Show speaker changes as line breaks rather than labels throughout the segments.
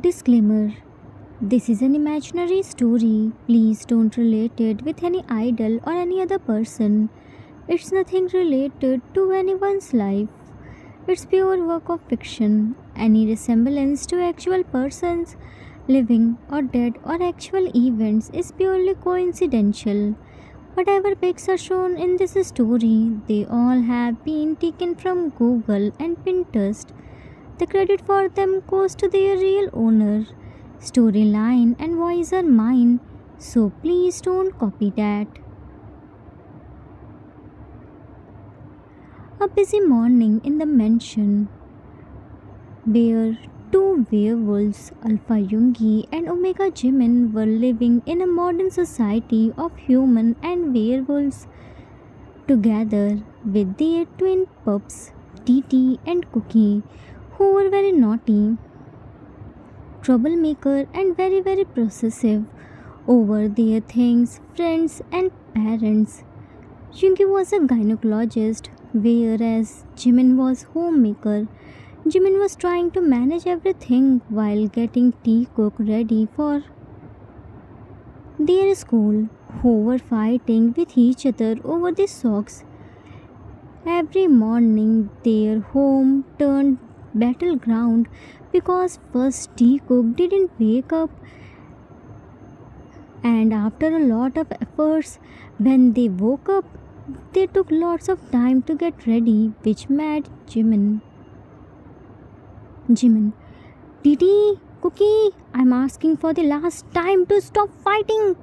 Disclaimer: this is an imaginary story. Please don't relate it with any idol or any other person. It's nothing related to anyone's life. It's pure work of fiction. Any resemblance to actual persons, living or dead, or actual events is purely coincidental. Whatever pics are shown in this story, they all have been taken from Google and Pinterest. The credit for them goes to their real owner. Storyline and voice are mine, so please don't copy that. A busy morning in the mansion where two werewolves, Alpha Jungi and Omega Jimin, were living in a modern society of human and werewolves together with their twin pups, Titi and Cookie, who were very naughty, troublemaker, and very possessive over their things, friends, and parents. Jungi was a gynecologist, whereas Jimin was homemaker. Jimin was trying to manage everything while getting tea cook ready for their school, who were fighting with each other over the socks. Every morning their home turned battleground because first tea cook didn't wake up, and after a lot of efforts, when they woke up, they took lots of time to get ready, which made Jimin, Titi, Cookie, I'm asking for the last time to stop fighting.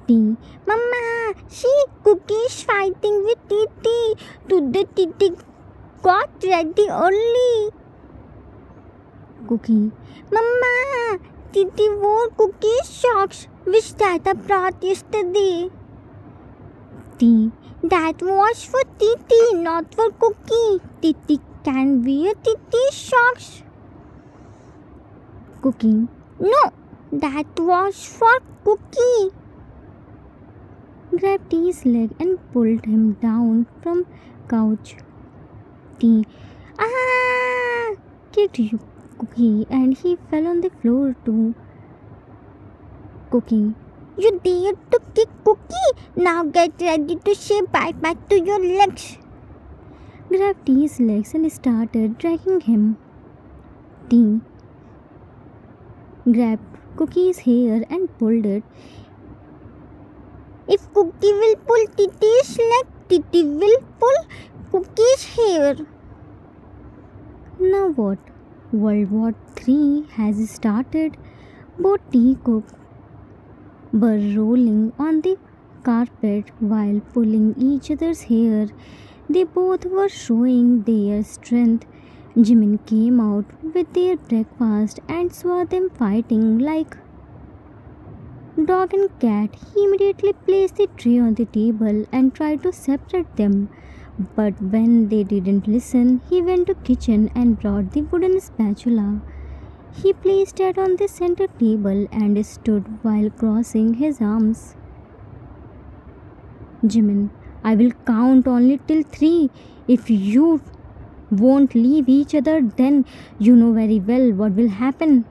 Tea, Mama, see, Cookie is fighting with Titi. Today Titi got ready early. Cookie, Mama, Titi wore Cookie's socks which Tata brought yesterday. Tea, that was for Titi, not for Cookie. Titi can wear Titi's socks. Cookie, no, that was for Cookie. Grabbed Tea's leg and pulled him down from couch. Tea, ah, kicked Cookie and he fell on the floor too. Cookie, you dared to kick Cookie? Now get ready to say bye-bye to your legs. Grabbed Tea's legs and started dragging him. Tea grabbed Cookie's hair and pulled it. If Cookie will pull Titi's leg, Titi will pull Cookie's hair. Now what? World War III has started. Both tea cooks were rolling on the carpet while pulling each other's hair. They both were showing their strength. Jimin came out with their breakfast and saw them fighting like dog and cat. He immediately placed the tray on the table and tried to separate them. But when they didn't listen, he went to kitchen and brought the wooden spatula. He placed it on the center table and stood while crossing his arms. Jimin, I will count only till 3. If you won't leave each other, then you know very well what will happen.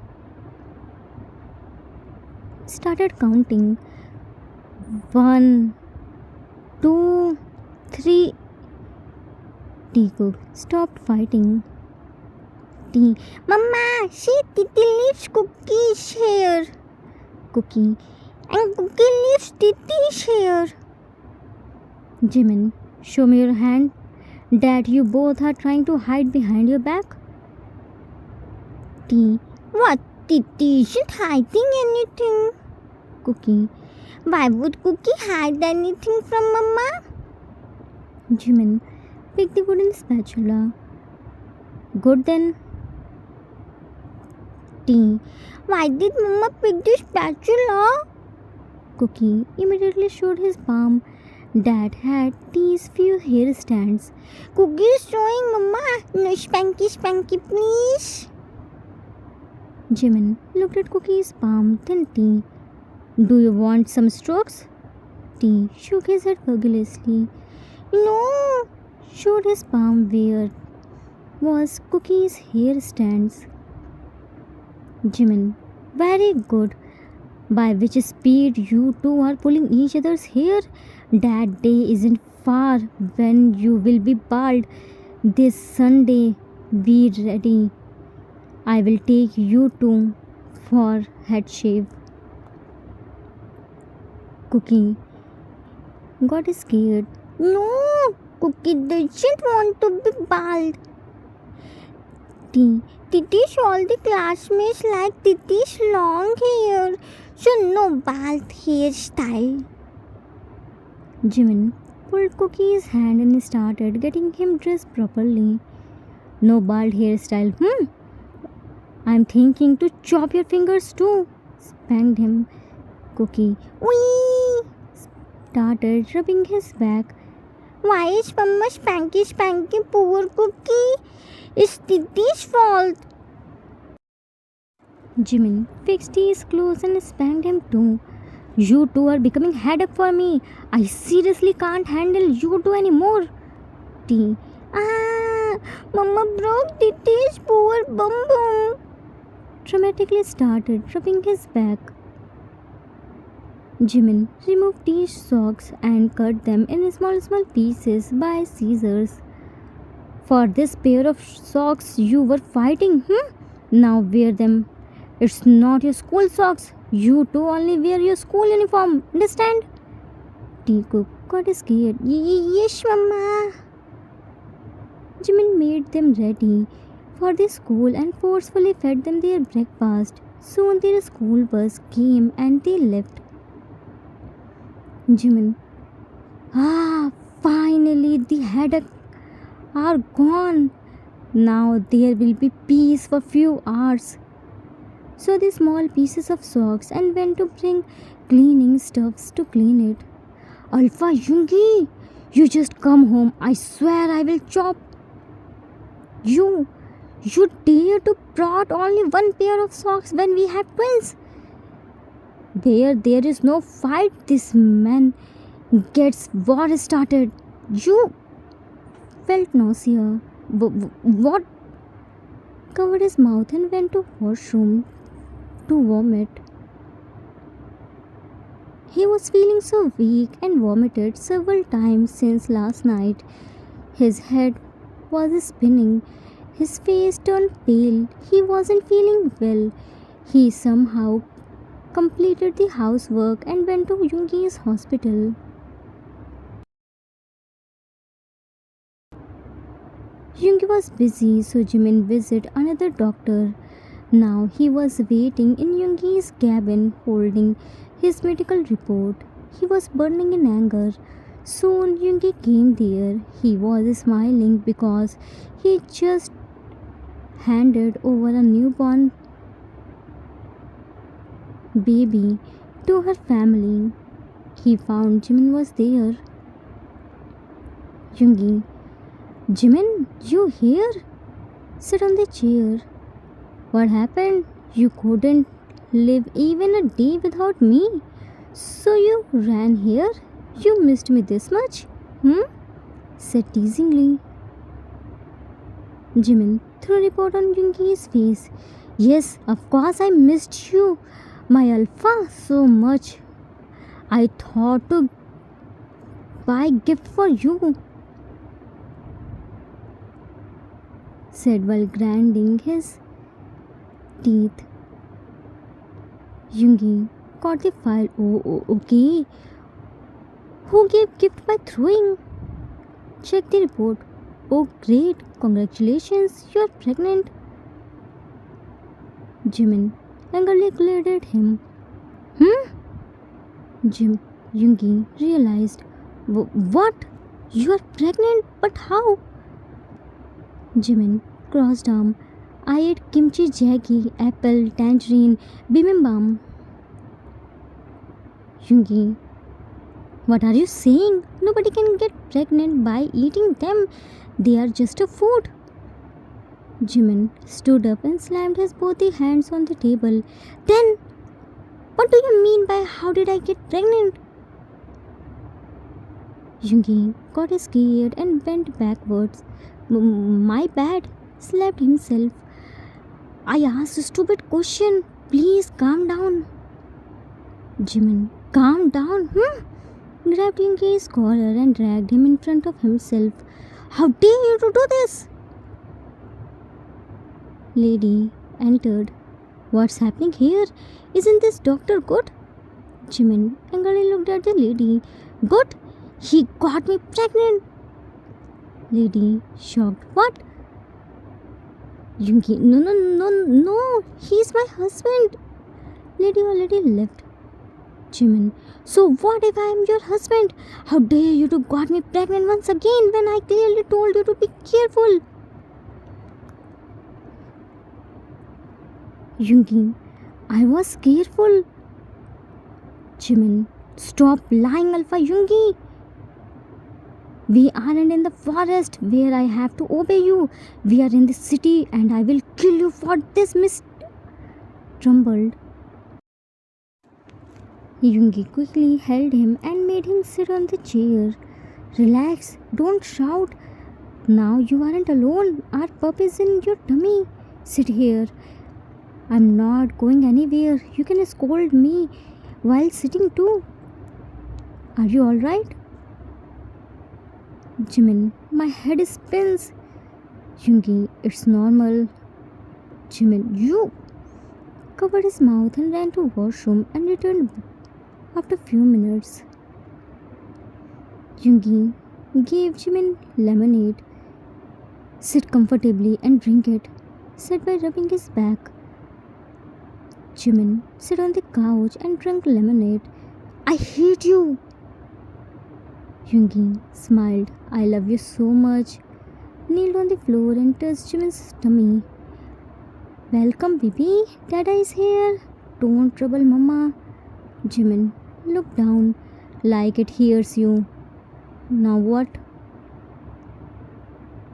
Started counting. 1, 2, 3. Tea cook stopped fighting. Tea, Mama, see, Titi leaves Cookie's hair. Cookie, and Cookie leaves Titi's hair. Jimin, show me your hand. Dad, you both are trying to hide behind your back. Tea, what? Titi isn't hiding anything. Cookie, why would Cookie hide anything from Mama? Jimin, pick the wooden spatula. Good then. Tea, why did Mama pick the spatula? Cookie immediately showed his palm. Dad had Tea's few hair stands. Cookie is showing Mama. No spanky please. Jimin looked at Cookie's palm, then Tea. Do you want some strokes? Tea shook his head vigorously. No. Showed his palm where was Cookie's hair stands. Jimin, very good. By which speed you two are pulling each other's hair? That day isn't far when you will be bald. This Sunday, be ready. I will take you two for head shave. Cookie got scared. No, Cookie doesn't want to be bald. Titish, all the classmates like Titish long hair, so no bald hairstyle. Jimin pulled Cookie's hand and started getting him dressed properly. No bald hairstyle. I'm thinking to chop your fingers too. Spanked him. Cookie wee started rubbing his back. Why is Mama spanking poor Cookie? It's Titi's fault. Jimin fixed his clothes and spanked him too. You two are becoming headache for me. I seriously can't handle you two anymore. T. Mama broke Titi's poor bum bum. Dramatically started rubbing his back. Jimin removed T's socks and cut them in small pieces by scissors. For this pair of socks you were fighting, Now wear them. It's not your school socks. You two only wear your school uniform. Understand? T-Cook got scared. Yes, Mama. Jimin made them ready for the school and forcefully fed them their breakfast. Soon their school bus came and they left. Jimin, finally the headache are gone. Now there will be peace for few hours. So the small pieces of socks and went to bring cleaning stuffs to clean it. Alpha Yungi, you just come home. I swear I will chop you. You dare to brought only one pair of socks when we have twins. There is no fight. This man gets war started. You felt nausea. What? Covered his mouth and went to washroom to vomit. He was feeling so weak and vomited several times since last night. His head was spinning. His face turned pale. He wasn't feeling well. He somehow completed the housework and went to Yungi's hospital. Yungi was busy, so Jimin visited another doctor. Now he was waiting in Yungi's cabin holding his medical report. He was burning in anger. Soon Yungi came there. He was smiling because he just handed over a newborn baby to her family. He found Jimin was there. Yungi, Jimin, you here? Sit on the chair. What happened? You couldn't live even a day without me. So you ran here? You missed me this much? Said teasingly. Jimin threw a report on Yungi's face. Yes, of course I missed you, my alpha, so much. I thought to buy gift for you, said while grinding his teeth. Yungi caught the file. Oh, okay. Who gave gift by throwing? Check the report. Oh, great. Congratulations. You are pregnant. Jimin angrily glared at him. Yungi realized. What? You are pregnant? But how? Jimin crossed arm. I ate kimchi jaggi, apple, tangerine, bibimbap. Yungi, what are you saying? Nobody can get pregnant by eating them. They are just a food. Jimin stood up and slammed his both hands on the table. Then, what do you mean by how did I get pregnant? Yungi got scared and bent backwards. My bad, slapped himself. I asked a stupid question. Please calm down. Jimin, calm down. Grabbed Yungi's collar and dragged him in front of himself. How dare you to do this? Lady entered. What's happening here? Isn't this doctor good? Jimin angrily looked at the lady. Good? He got me pregnant. Lady shocked. What? Yungi, no. He's my husband. Lady already left. Jimin, so what if I am your husband? How dare you to got me pregnant once again when I clearly told you to be careful? Yungi, I was careful. Jimin, stop lying, Alpha Yungi. We aren't in the forest where I have to obey you. We are in the city and I will kill you for this, Miss trembled. Yungi quickly held him and made him sit on the chair. Relax, don't shout. Now you aren't alone. Our pup is in your tummy. Sit here. I'm not going anywhere. You can scold me while sitting too. Are you alright? Jimin, my head spins. Yungi, it's normal. Jimin, you covered his mouth and ran to washroom and returned after few minutes. Yungi gave Jimin lemonade. Sit comfortably and drink it, said by rubbing his back. Jimin sat on the couch and drank lemonade. I hate you. Yungi smiled. I love you so much. Kneeled on the floor and touched Jimin's tummy. Welcome, baby. Dada is here. Don't trouble Mama. Jimin looked down like it hears you. Now what?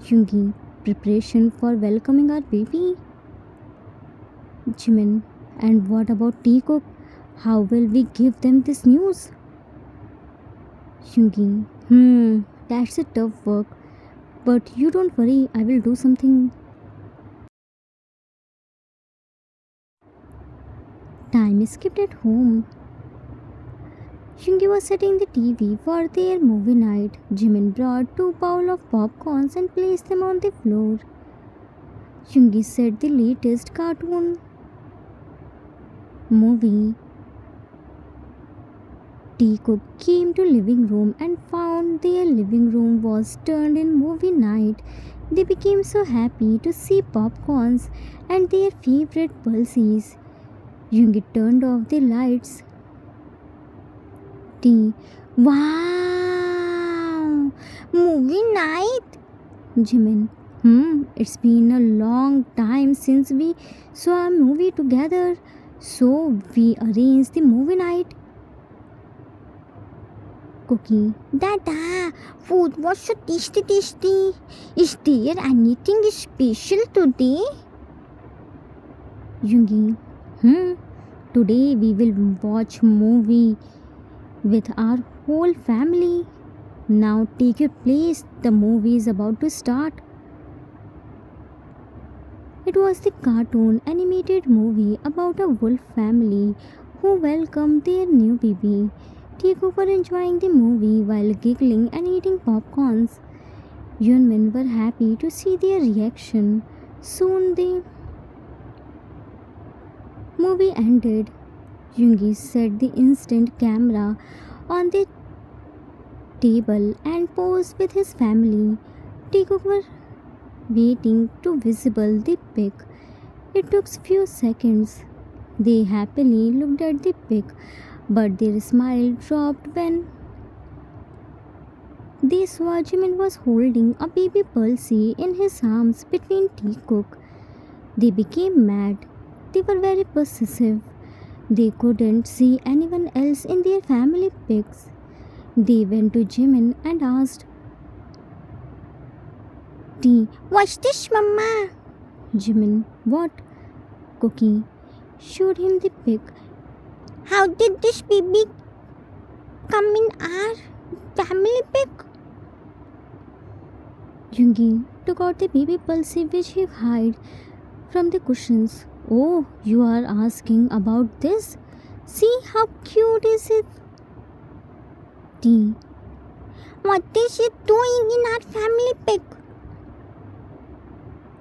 Yungi, preparation for welcoming our baby. Jimin, and what about Teacock? How will we give them this news? Yungi, that's a tough work. But you don't worry, I will do something. Time skipped at home. Yungi was setting the TV for their movie night. Jimin brought 2 bowls of popcorns and placed them on the floor. Yungi set the latest cartoon movie. Teacock came to living room and found their living room was turned in movie night. They became so happy to see popcorns and their favorite pulses. Yungi turned off the lights. Wow! Movie night? Jimin, it's been a long time since we saw a movie together. So we arranged the movie night. Cookie, Dada, food was so tasty. Is there anything special today? Yungi, today we will watch movie with our whole family. Now take your place. The movie is about to start. It was the cartoon animated movie about a wolf family who welcomed their new baby. Teacock were enjoying the movie while giggling and eating popcorns. Yunmin were happy to see their reaction. Soon the movie ended. Yungi set the instant camera on the table and posed with his family. Teacock were waiting to visible the pic. It took few seconds. They happily looked at the pic, but their smile dropped when they saw Jimin was holding a baby Pulsey in his arms between Teacock. They became mad. They were very possessive. They couldn't see anyone else in their family pics. They went to Jimin and asked, what's this, Mama? Jimin, what? Cookie showed him the pic. How did this baby come in our family pic? Yungi took out the baby Pulsey which he hid from the cushions. Oh, you are asking about this? See how cute is it? T. What is it doing in our family pic?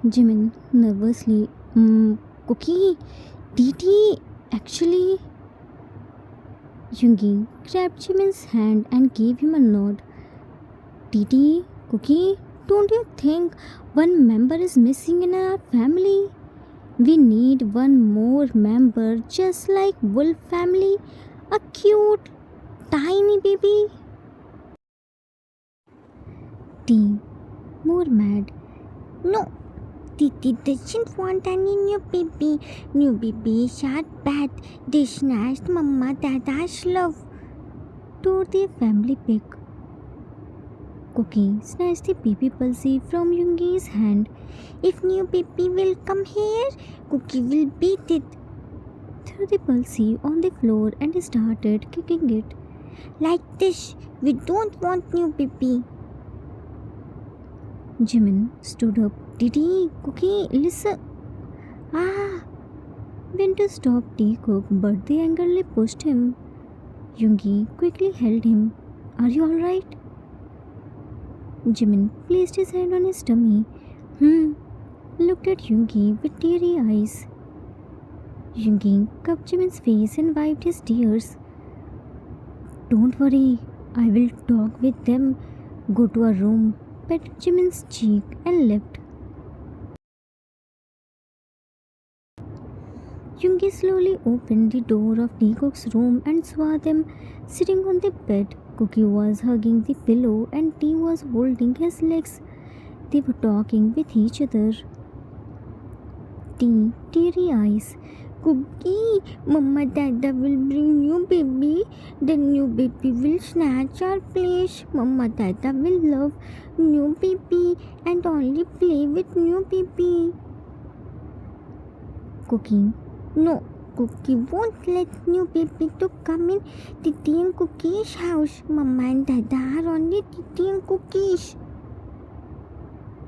Jimin nervously. Cookie. Titi. Actually. Yoongi grabbed Jimin's hand and gave him a nod. Titi, Cookie, don't you think one member is missing in our family? We need one more member just like Wolf family. A cute, tiny baby. T. More mad. No, Titi doesn't want any new baby. New babies are bad. They snatched Mama Dada's love. Tore their family pic. Cookie snatched the baby Pulsi from Yoongi's hand. If new baby will come here, Cookie will beat it. Threw the Pulsi on the floor and started kicking it. Like this, we don't want new baby. Jimin stood up. Didi, Cookie, listen. Went to stop Teacock, but they angrily pushed him. Yoongi quickly held him. Are you alright? Jimin placed his hand on his tummy. Looked at Yoongi with teary eyes. Yoongi cupped Jimin's face and wiped his tears. Don't worry, I will talk with them. Go to our room, pet Jimin's cheek and left. Yoongi slowly opened the door of Teacock's room and saw them sitting on the bed. Cookie was hugging the pillow and T was holding his legs. They were talking with each other. T, teary eyes. Cookie, Mama Dada will bring new baby. The new baby will snatch our place. Mama Dada will love new baby and only play with new baby. Cookie. No, Cookie won't let new baby to come in Titi and Cookie's house. Mama and Dada are only Titi and Cookie's.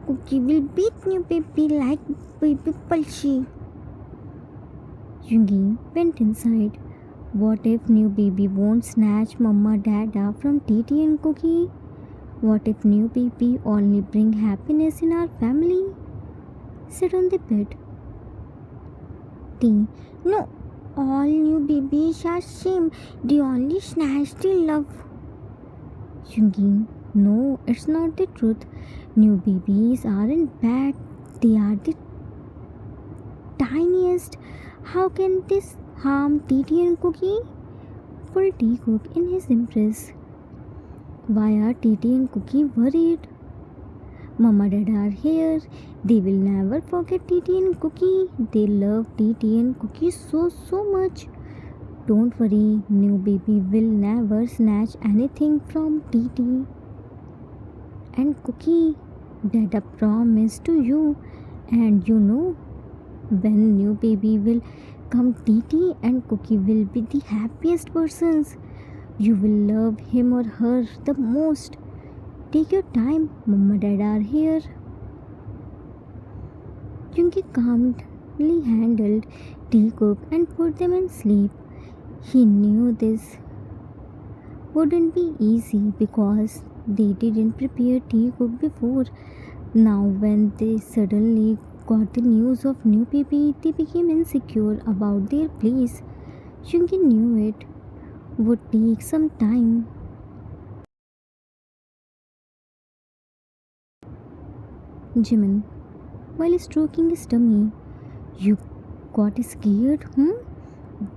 Cookie will beat new baby like baby Pulsi. Yoongi went inside. What if new baby won't snatch Mama Dada from Titi and Cookie? What if new baby only bring happiness in our family? Sit on the bed. T. No, all new babies are same. They only snatch the love. Yoongi. No, it's not the truth. New babies aren't bad. They are the tiniest. How can this harm Titi and Cookie? Pulled Teacock in his embrace. Why are Titi and Cookie worried? Mama and Dad are here. They will never forget Titi and Cookie. They love Titi and Cookie so much. Don't worry, new baby will never snatch anything from Titi and Cookie. Dada promised to you. And you know, when new baby will come, Titi and Cookie will be the happiest persons. You will love him or her the most. Take your time, Mama Dada are here. Yoongi calmly handled Teacock and put them in sleep. He knew this wouldn't be easy because they didn't prepare Teacock before. Now when they suddenly got the news of new baby, they became insecure about their place. Yoongi knew it would take some time. Jimin, while stroking his tummy, you got scared,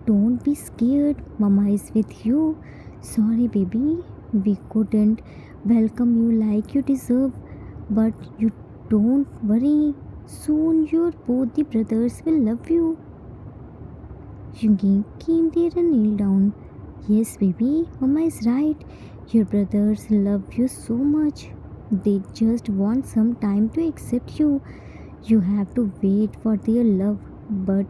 Don't be scared, Mama is with you. Sorry, baby, we couldn't welcome you like you deserve, but you don't worry. Soon your both the brothers will love you. Yoongi came there and knelt down. Yes, baby, Mama is right. Your brothers love you so much. They just want some time to accept you. You have to wait for their love, but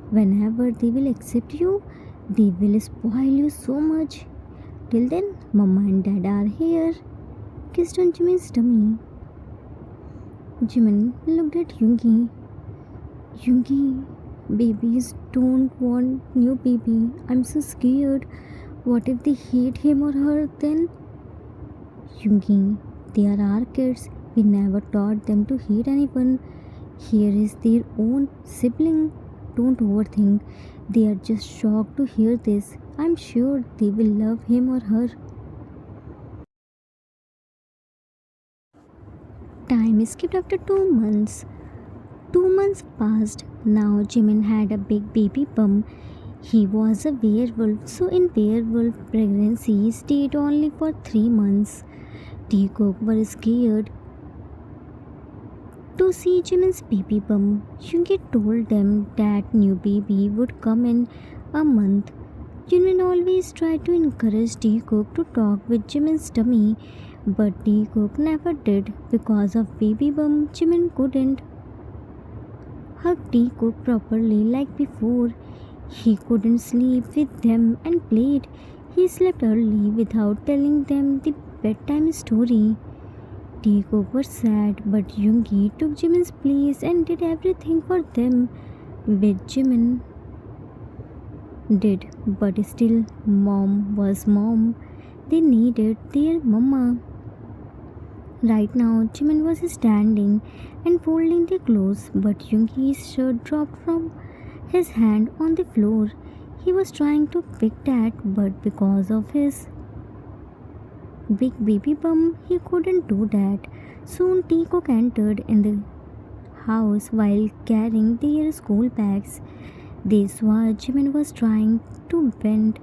whenever they will accept you, they will spoil you so much. Till then, Mama and Dad are here. Kissed on Jimin's tummy. Jimin looked at Yoongi. Yungi, babies don't want new baby. I'm so scared. What if they hate him or her then? Yungi, they are our kids. We never taught them to hate anyone. Here is their own sibling. Don't overthink. They are just shocked to hear this. I'm sure they will love him or her. Time skipped after 2 months. 2 months passed. Now Jimin had a big baby bump. He was a werewolf, so in werewolf pregnancy stayed only for 3 months. Teacock were scared to see Jimin's baby bump. Yoongi told them that new baby would come in a month. Jimin always tried to encourage Teacock to talk with Jimin's tummy, but Teacock never did. Because of baby bump, Jimin couldn't hug Teacock properly like before. He couldn't sleep with them and played. He slept early without telling them the bedtime story. Teacock was sad, but Yoongi took Jimin's place and did everything for them, which Jimin did. But still, mom was mom. They needed their mama. Right now, Jimin was standing and folding the clothes, but Yoongi's shirt dropped from his hand on the floor. He was trying to pick that, but because of his big baby bump, he couldn't do that. Soon, Teacock entered in the house while carrying their school bags. They saw Jimin was trying to bend.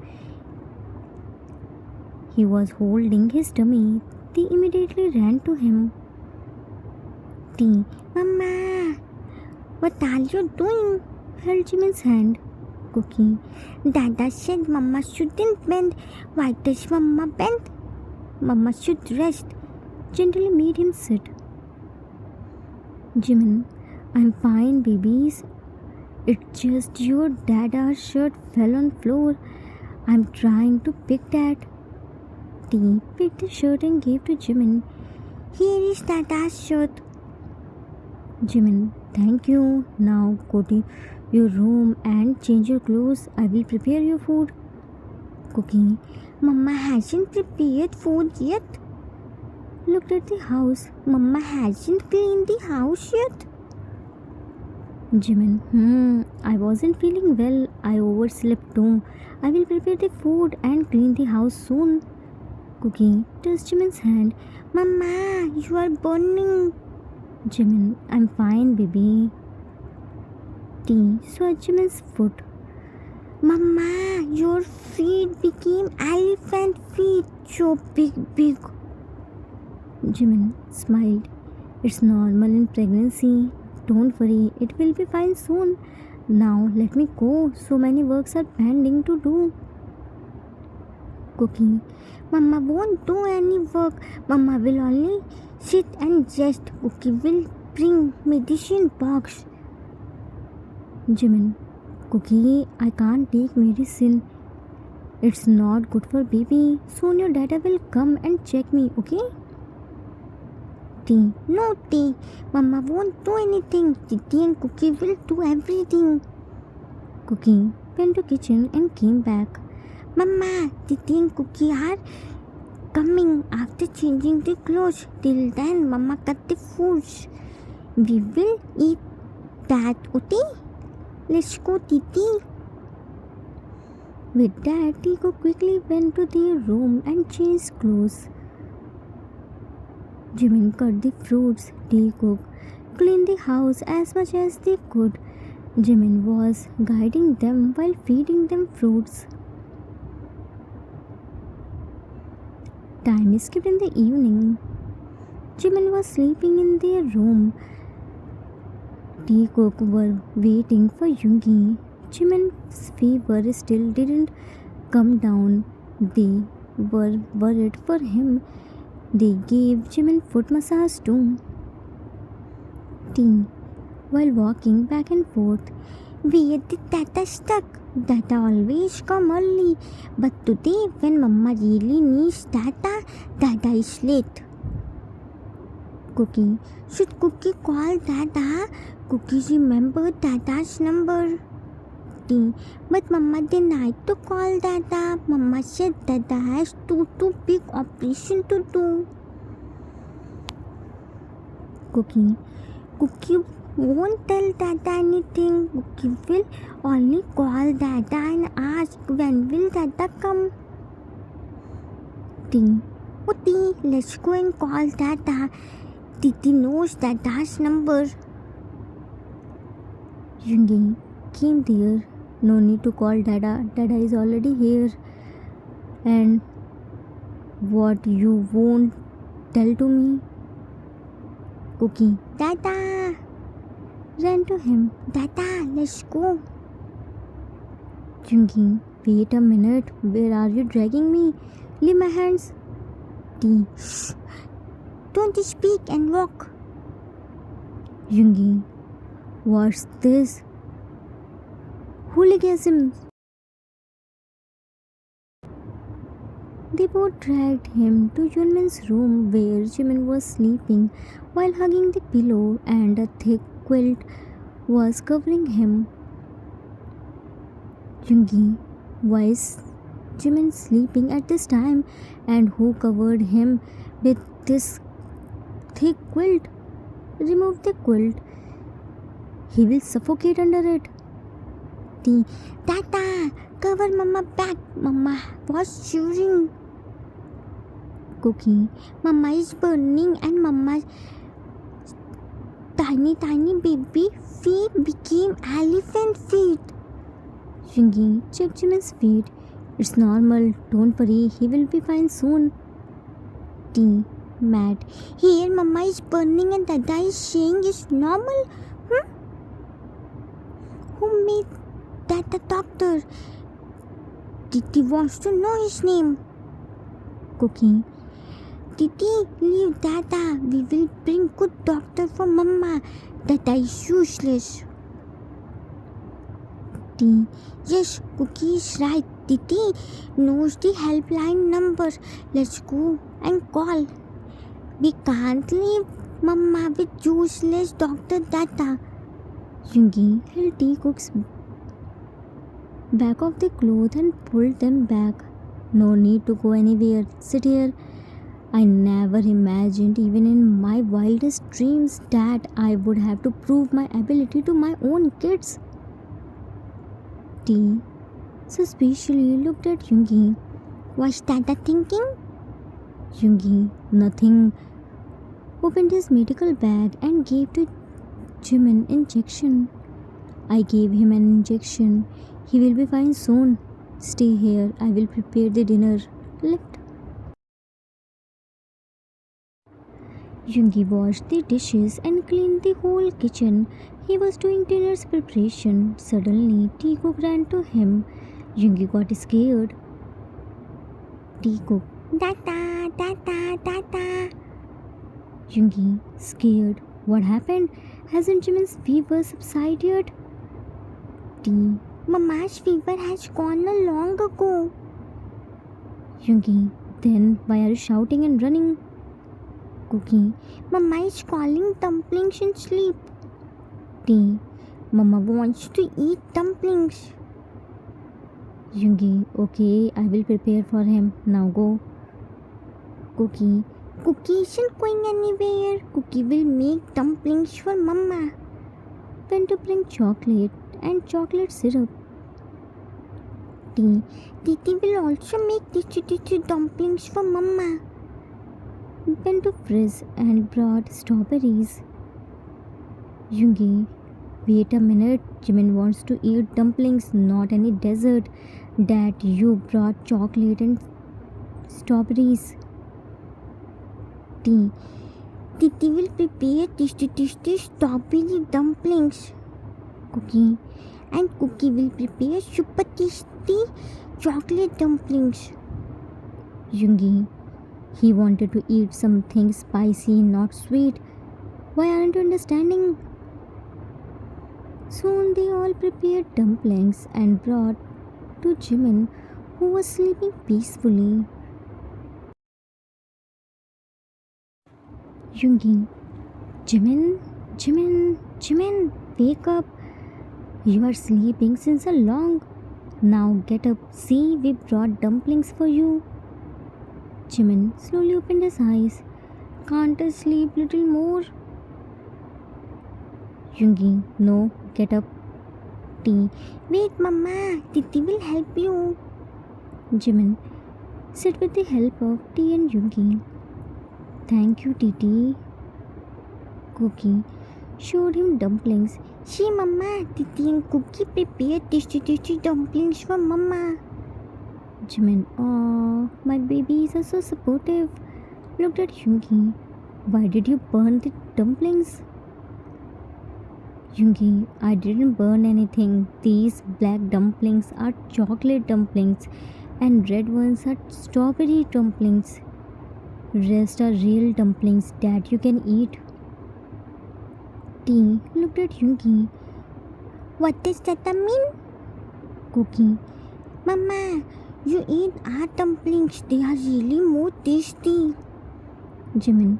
He was holding his tummy. They immediately ran to him. T, Mama, what are you doing? Held Jimin's hand. Cookie, Dada said Mama shouldn't bend. Why does Mama bend? Mama should rest. Gently made him sit. Jimin, I'm fine, babies. It's just your Dada's shirt fell on floor. I'm trying to pick that. T picked the shirt and gave to Jimin. Here is Dada's shirt. Jimin, thank you. Now go to your room and change your clothes. I will prepare your food. Cookie, Mama hasn't prepared food yet. Looked at the house. Mama hasn't cleaned the house yet. Jimin, I wasn't feeling well. I overslept too. I will prepare the food and clean the house soon. Cookie touched Jimin's hand. Mama, you are burning. Jimin, I'm fine, baby. T saw Jimin's foot. Mama, your feet became elephant feet. So big. Jimin smiled. It's normal in pregnancy. Don't worry, it will be fine soon. Now let me go. So many works are pending to do. Cookie, Mama won't do any work. Mama will only sit and rest. Cookie will bring medicine box. Jimin, Cookie, I can't take medicine. It's not good for baby. Soon your dada will come and check me, okay? T, no T. Mama won't do anything. Titi and Cookie will do everything. Cookie went to kitchen and came back. Mama, Titi and Cookie are coming after changing the clothes. Till then, Mama cut the foods. We will eat that, okay? Let's go, Titi. With that, Tico quickly went to their room and changed clothes. Jimin cut the fruits. Tico cleaned the house as much as they could. Jimin was guiding them while feeding them fruits. Time skipped in the evening. Jimin was sleeping in their room. Teacock were waiting for Yoongi. Jimin's fever still didn't come down. They were worried for him. They gave Jimin foot massage too. Teen, while walking back and forth, where did Tata stuck? Tata always come early, but today when Mama really needs Tata, Tata is late. Cookie, should Cookie call Tata? Cookies remembered Dada's number. But Mama denied to call Dada. Mama said Dada has too big operation to do. Cookie won't tell Dada anything. Cookie will only call Dada and ask when will Dada come. Uti, let's go and call Dada. Titi knows Dada's number. Jungi came there. No need to call Dada. Dada is already here. And what you won't tell to me? Cookie, Dada! Ran to him. Dada, let's go. Jungi, wait a minute. Where are you dragging me? Leave my hands. Shh. Don't speak and walk. Jungi, what's this? Hooliganism. They both dragged him to Junmin's room where Jimin was sleeping while hugging the pillow and a thick quilt was covering him. Jungi, why is Jimin sleeping at this time and who covered him with this thick quilt? Remove the quilt. He will suffocate under it. Dada, cover Mama back. Mama was shivering. Cookie, Mama is burning and Mama's tiny baby feet became elephant feet. Jungi checked Jimin's feet. It's normal. Don't worry. He will be fine soon. Mad. Here Mama is burning and Dada is saying it's normal. Who made that the doctor? Titi wants to know his name. Cookie. Titi, leave Dada. We will bring good doctor for Mama. Dada is useless. Yes, Cookie is right. Titi knows the helpline number. Let's go and call. We can't leave Mama with useless Dr. Dada. Jungi held Teacook's back of the clothes and pulled them back. No need to go anywhere. Sit here. I never imagined, even in my wildest dreams, that I would have to prove my ability to my own kids. T suspiciously looked at Jungi. What's Dada thinking? Jungi, nothing. Opened his medical bag and gave to Jimin injection. I gave him an injection. He will be fine soon. Stay here. I will prepare the dinner. Left. Jungi washed the dishes and cleaned the whole kitchen. He was doing dinner's preparation. Suddenly, Teacook ran to him. Jungi got scared. Teacook, Dada, Dada, Dada. Jungi, scared. What happened? Hasn't Jimin's fever subsided? Mama's fever has gone long ago. Jungi, then why are you shouting and running? Cookie, Mama is calling dumplings in sleep. Mama wants to eat dumplings. Jungi, okay, I will prepare for him. Now go. Cookie isn't going anywhere. Cookie will make dumplings for Mama. Went to bring chocolate and chocolate syrup. Titi will also make titi dumplings for Mama. Went to fridge and brought strawberries. Jungi, wait a minute. Jimin wants to eat dumplings, not any dessert. Dad, you brought chocolate and strawberries. Titi will prepare tasty strawberry dumplings. Cookie will prepare super tasty chocolate dumplings. Jungi, he wanted to eat something spicy, not sweet. Why aren't you understanding? Soon they all prepared dumplings and brought to Jimin, who was sleeping peacefully. Jungi, Jimin, Jimin, wake up. You are sleeping since a long. Now get up. See, we brought dumplings for you. Jimin slowly opened his eyes. Can't I sleep little more? Yoongi, no, get up. T. Wait, Mama. Titi will help you. Jimin, sit with the help of T and Yoongi. Thank you, Titi. Cookie showed him dumplings. See, Mama, Titi and Cookie prepared tasty dumplings for Mama. Jimin, oh, my babies are so supportive. Looked at Yoongi. Why did you burn the dumplings? Yoongi, I didn't burn anything. These black dumplings are chocolate dumplings and red ones are strawberry dumplings. Rest are real dumplings that you can eat. T looked at Yoongi. What does that mean? Cookie, Mama, you eat our dumplings. They are really more tasty. Jimin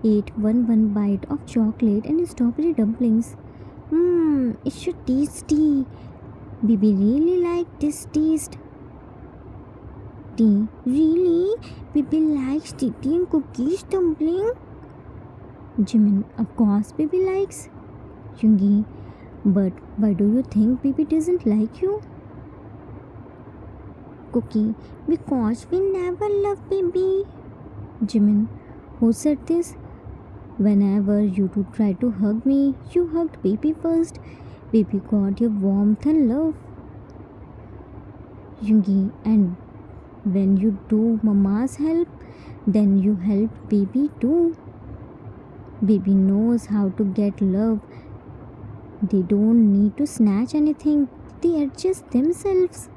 ate one bite of chocolate and strawberry dumplings. It's so tasty. Baby really like this taste. T, really? Baby likes Titi and Cookie's dumpling? Jimin, of course Baby likes. Yoongi, but why do you think Baby doesn't like you? Cookie, because we never love Baby. Jimin, who said this? Whenever you two tried to hug me, you hugged Baby first. Baby got your warmth and love. Yoongi, and when you do Mama's help, then you help Baby too. Baby knows how to get love. They don't need to snatch anything. They adjust themselves.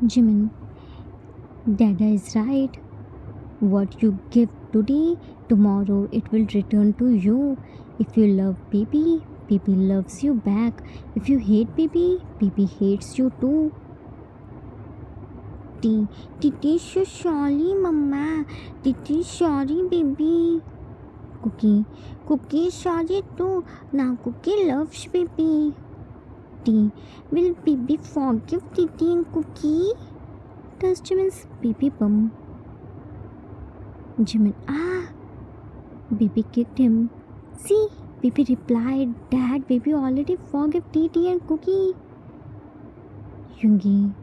Jimin, Dada is right. What you give today, tomorrow it will return to you. If you love Baby, Baby loves you back. If you hate Baby, Baby hates you too. Titi is so sorry, Mama. Titi is sorry, Baby. Cookie is sorry too. Now Cookie loves Baby. T. Will Baby forgive Titi and Cookie? Touched Jimin's baby bum. Jimin, Baby kicked him. See, Baby replied, Dad, Baby already forgave Titi and Cookie. Yoongi,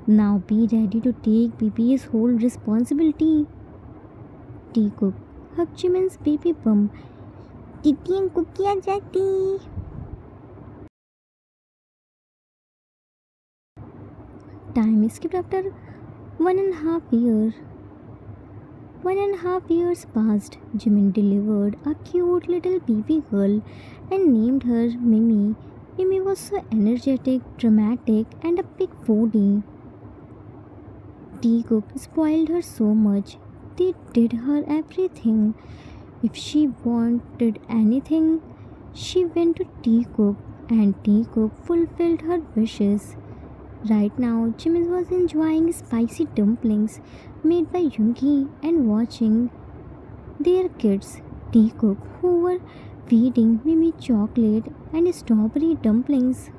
now be ready to take Baby's whole responsibility. T. Cook hugged Jimin's baby bum. Titi and Cookie are jati. Time skipped after 1.5 years. 1.5 years passed. Jimin delivered a cute little baby girl and named her Mimi. Mimi was so energetic, dramatic, and a big foodie. T. Cook spoiled her so much. They did her everything. If she wanted anything, she went to T. Cook, and T. Cook fulfilled her wishes. Right now, Jimin was enjoying spicy dumplings made by Yoongi and watching their kids, T. Cook, who were feeding Mimi chocolate and strawberry dumplings.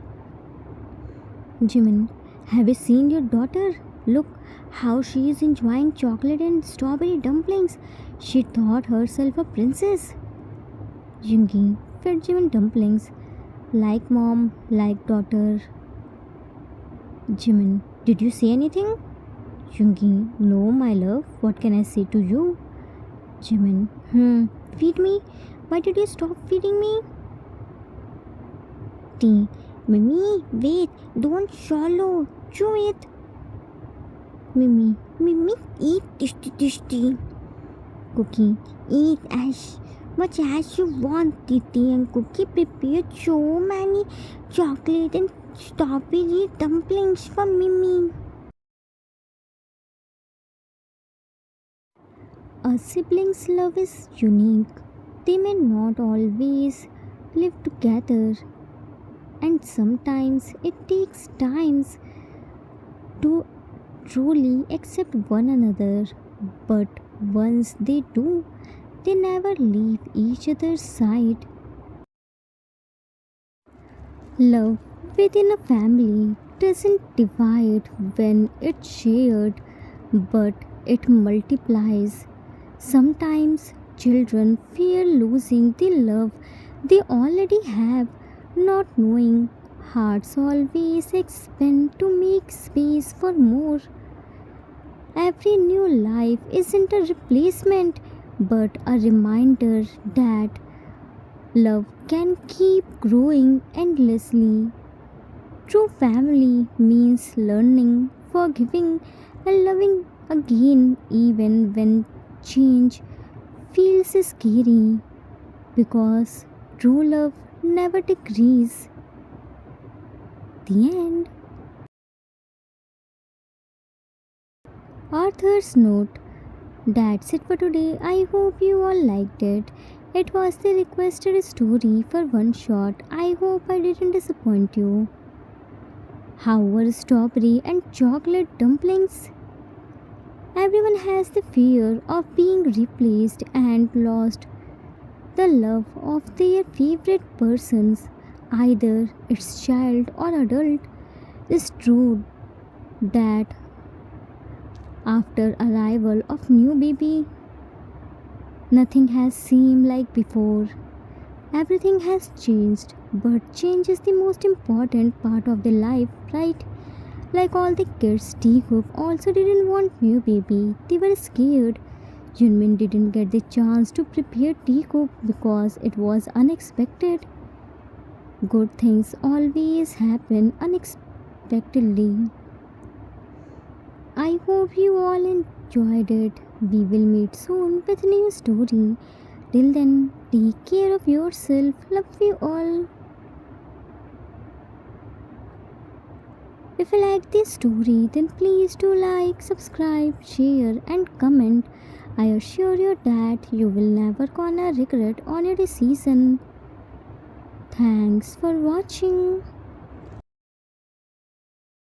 Jimin, have you seen your daughter? Look how she is enjoying chocolate and strawberry dumplings. She thought herself a princess. Yoongi fed Jimin dumplings. Like mom, like daughter. Jimin, did you say anything? Yoongi, no, my love. What can I say to you? Jimin, feed me. Why did you stop feeding me? T. Mimi, wait. Don't swallow. Chew it. Mimi, eat tasty. Cookie, eat as much as you want. Titi and Cookie prepared so many chocolate and strawberry dumplings for Mimi. A sibling's love is unique. They may not always live together, and sometimes it takes times to truly accept one another. But once they do, they never leave each other's side. Love within a family doesn't divide when it's shared, but it multiplies. Sometimes children fear losing the love they already have, not knowing hearts always expand to make space for more. Every new life isn't a replacement but a reminder that love can keep growing endlessly. True family means learning, forgiving, and loving again even when change feels scary because true love never decreases. The end. Arthur's note. That's it for today. I hope you all liked it. It was the requested story for one shot. I hope I didn't disappoint you. How were strawberry and chocolate dumplings? Everyone has the fear of being replaced and lost the love of their favorite persons, either it's child or adult. It's true that after arrival of new baby, nothing has seemed like before. Everything has changed, but change is the most important part of the life, right? Like all the kids, Teacup also didn't want new baby. They were scared. Junmin didn't get the chance to prepare Teacup because it was unexpected. Good things always happen unexpectedly. I hope you all enjoyed it. We will meet soon with a new story. Till then, take care of yourself. Love you all. If you like this story, then please do like, subscribe, share, and comment. I assure you that you will never gonna regret on your decision. Thanks for watching.